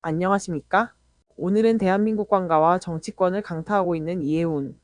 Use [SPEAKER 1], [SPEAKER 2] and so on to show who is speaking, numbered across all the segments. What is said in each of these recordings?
[SPEAKER 1] 안녕하십니까? 오늘은 대한민국 관가와 정치권을 강타하고 있는 이해훈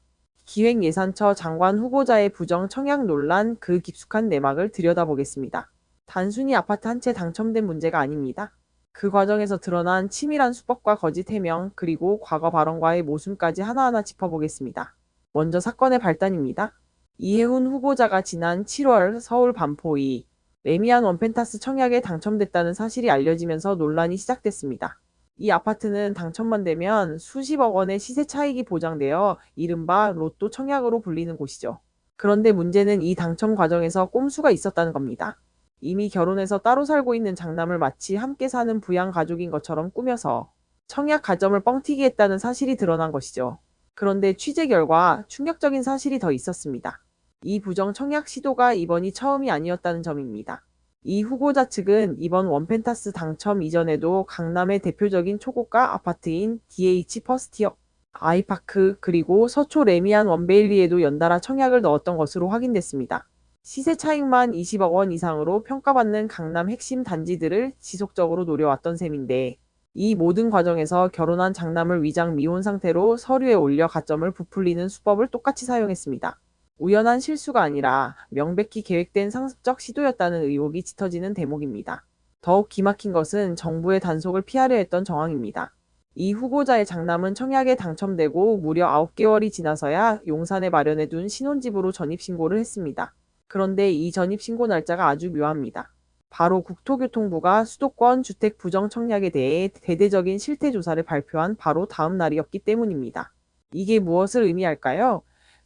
[SPEAKER 1] 기획예산처 장관 후보자의 부정 청약 논란 그 깊숙한 내막을 들여다보겠습니다. 단순히 아파트 한 채 당첨된 문제가 아닙니다. 그 과정에서 드러난 치밀한 수법과 거짓 해명, 그리고 과거 발언과의 모순까지 하나하나 짚어보겠습니다. 먼저 사건의 발단입니다. 이해훈 후보자가 지난 7월 서울 반포이 레미안 원펜타스 청약에 당첨됐다는 사실이 알려지면서 논란이 시작됐습니다. 이 아파트는 당첨만 되면 수십억 원의 시세 차익이 보장되어 이른바 로또 청약으로 불리는 곳이죠. 그런데 문제는 이 당첨 과정에서 꼼수가 있었다는 겁니다. 이미 결혼해서 따로 살고 있는 장남을 마치 함께 사는 부양 가족인 것처럼 꾸며서 청약 가점을 뻥튀기 했다는 사실이 드러난 것이죠. 그런데 취재 결과 충격적인 사실이 더 있었습니다. 이 부정 청약 시도가 이번이 처음이 아니었다는 점입니다. 이 후보자 측은 이번 원펜타스 당첨 이전에도 강남의 대표적인 초고가 아파트인 DH 퍼스티어, 아이파크, 그리고 서초 레미안 원베일리에도 연달아 청약을 넣었던 것으로 확인됐습니다. 시세 차익만 20억 원 이상으로 평가받는 강남 핵심 단지들을 지속적으로 노려왔던 셈인데, 이 모든 과정에서 결혼한 장남을 위장 미혼 상태로 서류에 올려 가점을 부풀리는 수법을 똑같이 사용했습니다. 우연한 실수가 아니라 명백히 계획된 상습적 시도였다는 의혹이 짙어지는 대목입니다. 더욱 기막힌 것은 정부의 단속을 피하려 했던 정황입니다. 이 후보자의 장남은 청약에 당첨되고 무려 9개월이 지나서야 용산에 마련해둔 신혼집으로 전입신고를 했습니다. 그런데 이 전입신고 날짜가 아주 묘합니다. 바로 국토교통부가 수도권 주택 부정 청약에 대해 대대적인 실태조사를 발표한 바로 다음 날이었기 때문입니다. 이게 무엇을 의미할까요?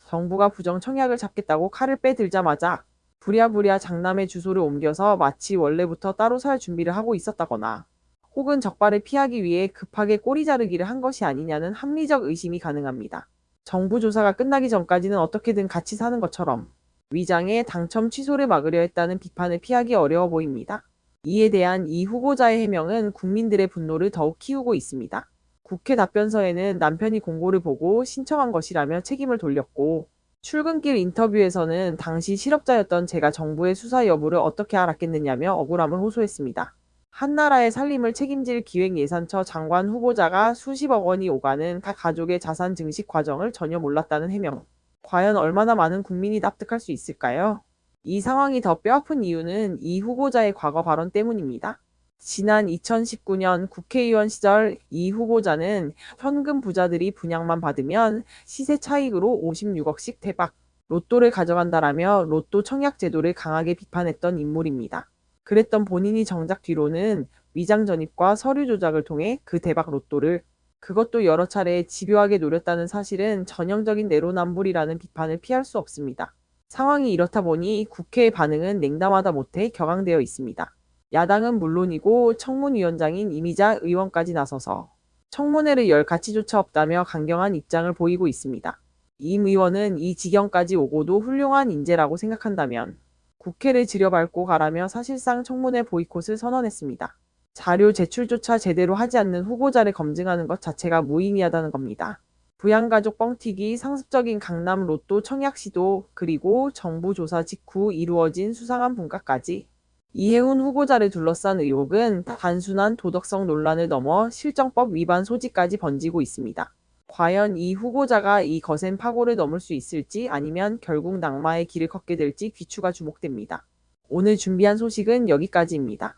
[SPEAKER 1] 정부가 부정 청약을 잡겠다고 칼을 빼들자마자 부랴부랴 장남의 주소를 옮겨서 마치 원래부터 따로 살 준비를 하고 있었다거나, 혹은 적발을 피하기 위해 급하게 꼬리 자르기를 한 것이 아니냐는 합리적 의심이 가능합니다. 정부 조사가 끝나기 전까지는 어떻게든 같이 사는 것처럼 위장해 당첨 취소를 막으려 했다는 비판을 피하기 어려워 보입니다. 이에 대한 이 후보자의 해명은 국민들의 분노를 더욱 키우고 있습니다. 국회 답변서에는 남편이 공고를 보고 신청한 것이라며 책임을 돌렸고, 출근길 인터뷰에서는 당시 실업자였던 제가 정부의 수사 여부를 어떻게 알았겠느냐며 억울함을 호소했습니다. 한나라의 살림을 책임질 기획예산처 장관 후보자가 수십억 원이 오가는 가족의 자산 증식 과정을 전혀 몰랐다는 해명. 과연 얼마나 많은 국민이 납득할 수 있을까요? 이 상황이 더 뼈아픈 이유는 이 후보자의 과거 발언 때문입니다. 지난 2019년 국회의원 시절 이 후보자는 현금 부자들이 분양만 받으면 시세 차익으로 56억씩 대박 로또를 가져간다라며 로또 청약 제도를 강하게 비판했던 인물입니다. 그랬던 본인이 정작 뒤로는 위장 전입과 서류 조작을 통해 그 대박 로또를, 그것도 여러 차례 집요하게 노렸다는 사실은 전형적인 내로남불이라는 비판을 피할 수 없습니다. 상황이 이렇다 보니 국회의 반응은 냉담하다 못해 격앙되어 있습니다. 야당은 물론이고 청문위원장인 이미자 의원까지 나서서 청문회를 열 가치조차 없다며 강경한 입장을 보이고 있습니다. 임 의원은 이 지경까지 오고도 훌륭한 인재라고 생각한다면 국회를 지려밟고 가라며 사실상 청문회 보이콧을 선언했습니다. 자료 제출조차 제대로 하지 않는 후보자를 검증하는 것 자체가 무의미하다는 겁니다. 부양가족 뻥튀기, 상습적인 강남 로또 청약 시도, 그리고 정부 조사 직후 이루어진 수상한 분과까지 이해훈 후보자를 둘러싼 의혹은 단순한 도덕성 논란을 넘어 실정법 위반 소지까지 번지고 있습니다. 과연 이 후보자가 이 거센 파고를 넘을 수 있을지, 아니면 결국 낙마의 길을 걷게 될지 귀추가 주목됩니다. 오늘 준비한 소식은 여기까지입니다.